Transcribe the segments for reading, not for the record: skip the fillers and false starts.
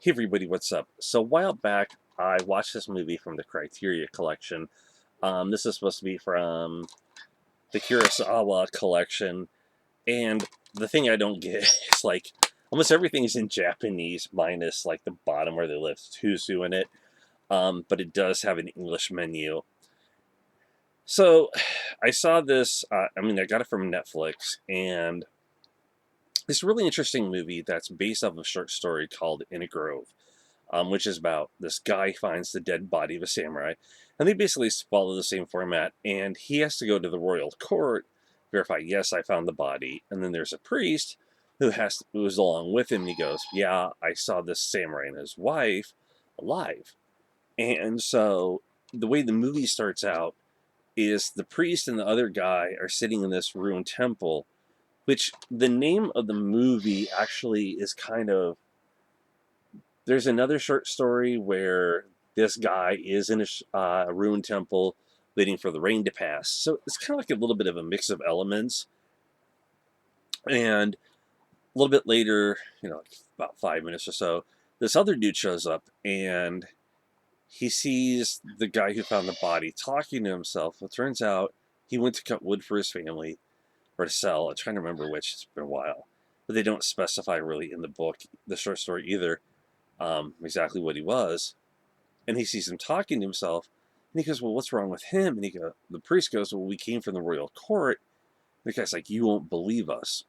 Hey everybody, what's up? So a while back, I watched this movie from the Criteria collection. This is supposed to be from the Kurosawa collection, and the thing I don't get is like almost everything is in Japanese, minus like the bottom where they list Tuzu in it. But it does have an English menu. So I saw this. I got it from Netflix, and this really interesting movie that's based off of a short story called In a Grove. Which is about this guy finds the dead body of a samurai, and they basically follow the same format. And he has to go to the royal court, verify, yes, I found the body, and then there's a priest who's along with him. And he goes, yeah, I saw this samurai and his wife alive. And so the way the movie starts out is the priest and the other guy are sitting in this ruined temple, which the name of the movie actually is kind of, there's another short story where this guy is in a ruined temple waiting for the rain to pass. So it's kind of like a little bit of a mix of elements. And a little bit later, like about 5 minutes or so, this other dude shows up and he sees the guy who found the body talking to himself. It turns out he went to cut wood for his family or to sell. I'm trying to remember which. It's been a while. But they don't specify really in the book, the short story either, exactly what he was. And he sees him talking to himself, and he goes, well, what's wrong with him? And the priest goes, well, we came from the royal court. And the guy's like, you won't believe us.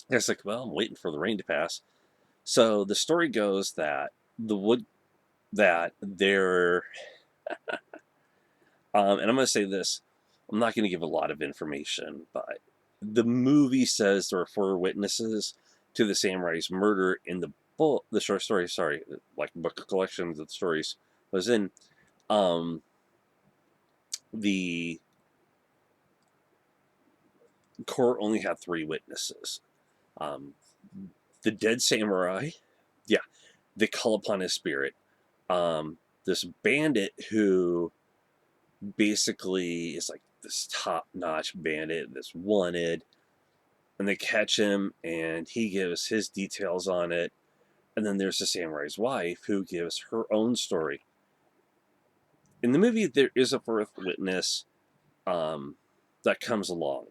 The guy's like, well, I'm waiting for the rain to pass. So the story goes that the wood that they're, and I'm going to say this, I'm not going to give a lot of information, but the movie says there are 4 witnesses to the samurai's murder in the book, the short story, sorry, like book collection of the stories was in. Um, the court only had 3 witnesses. Um, the dead samurai, yeah, they call upon his spirit. This bandit who basically is like this top-notch bandit that's wanted, and they catch him, and he gives his details on it. And then there's the samurai's wife who gives her own story. In the movie, there is a 4th witness that comes along,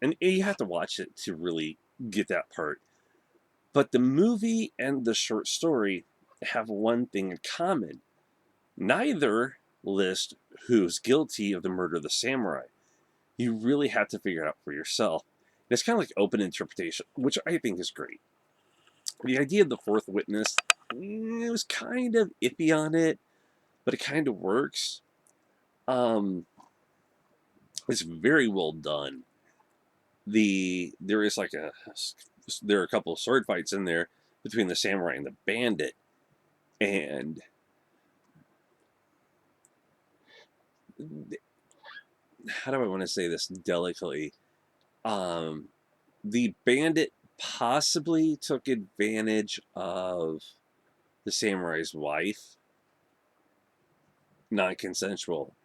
and you have to watch it to really get that part. But the movie and the short story have one thing in common. Neither list who's guilty of the murder of the samurai. You really have to figure it out for yourself. And it's kind of like open interpretation, which I think is great. The idea of the 4th witness, it was kind of iffy on it, but it kind of works. It's very well done. There is like there are a couple of sword fights in there between the samurai and the bandit, and how do I want to say this delicately? Um, the bandit possibly took advantage of the samurai's wife, non-consensual,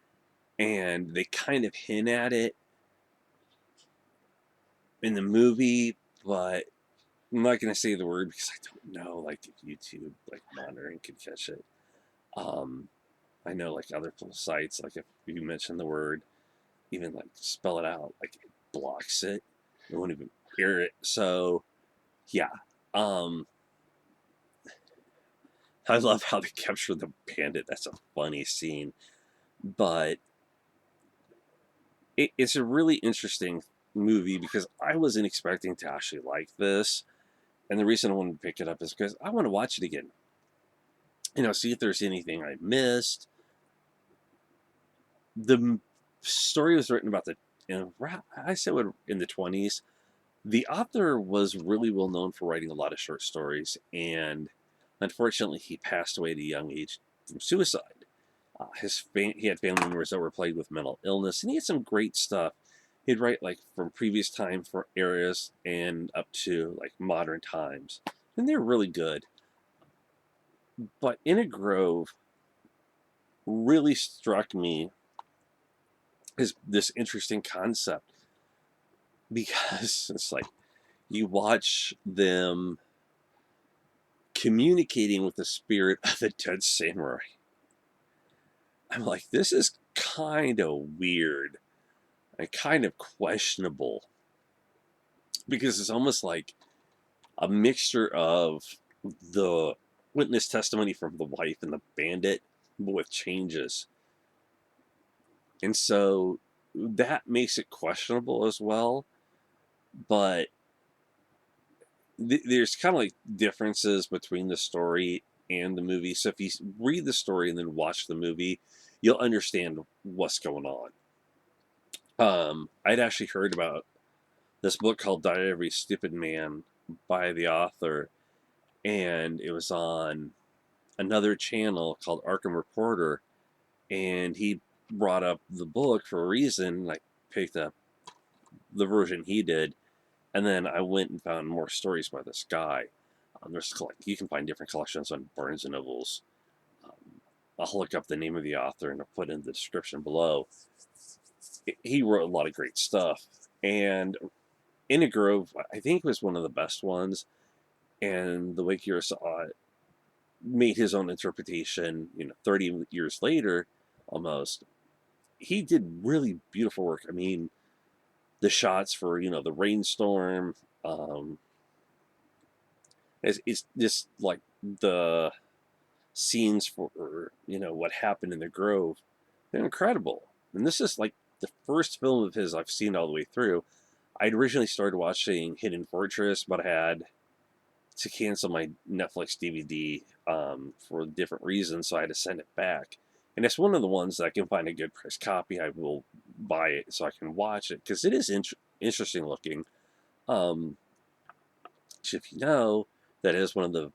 and they kind of hint at it in the movie, but I'm not going to say the word because I don't know, like, if YouTube, like, monitoring could catch it. Um, I know, like, other sites, like, if you mention the word, even, like, spell it out, like, it blocks it. It won't even hear it. So, yeah. Um, I love how they capture the bandit. That's a funny scene. But it's a really interesting movie because I wasn't expecting to actually like this. And the reason I wanted to pick it up is because I want to watch it again. See if there's anything I missed. The story was written about I said in the 20s. The author was really well known for writing a lot of short stories, and unfortunately, he passed away at a young age from suicide. He had family members that were plagued with mental illness, and he had some great stuff. He'd write like from previous time for eras and up to like modern times, and they're really good. But In a Grove really struck me as this interesting concept because it's like you watch them communicating with the spirit of the dead samurai. I'm like, this is kind of weird and kind of questionable because it's almost like a mixture of the witness testimony from the wife and the bandit, but with changes. And so that makes it questionable as well. But there's kind of like differences between the story and the movie. So if you read the story and then watch the movie, you'll understand what's going on. I'd actually heard about this book called Diary of Every Stupid Man by the author, and it was on another channel called Arkham Reporter, and he brought up the book for a reason. I picked up the version he did, and then I went and found more stories by this guy. You can find different collections on Barnes and Nobles. I'll look up the name of the author and I'll put in the description below. He wrote a lot of great stuff, and In a Grove, I think, was one of the best ones. And the way Kurosawa made his own interpretation, 30 years later, almost, he did really beautiful work. I mean, the shots for the rainstorm, um, it's just like the scenes for what happened in the Grove. They're incredible, and this is like the first film of his I've seen all the way through. I'd originally started watching Hidden Fortress, but I had to cancel my Netflix DVD for different reasons, so I had to send it back. And it's one of the ones that I can find a good price copy. I will buy it so I can watch it because it is interesting looking. Um, if you know, that is one of the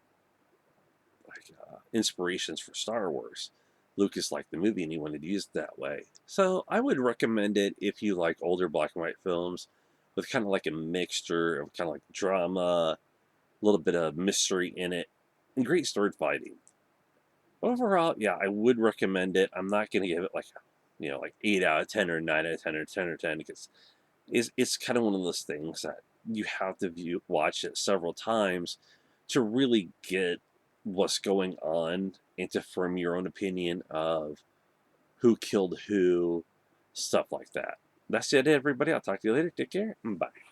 inspirations for Star Wars. Lucas liked the movie and he wanted to use it that way. So I would recommend it if you like older black and white films with kind of like a mixture of kind of like drama, a little bit of mystery in it, and great sword fighting. Overall, yeah, I would recommend it. I'm not going to give it like 8 out of 10 or 9 out of 10 or 10 or 10 because it's kind of one of those things that you have to watch it several times to really get what's going on and to form your own opinion of who killed who, stuff like that. That's it, everybody. I'll talk to you later. Take care. Bye.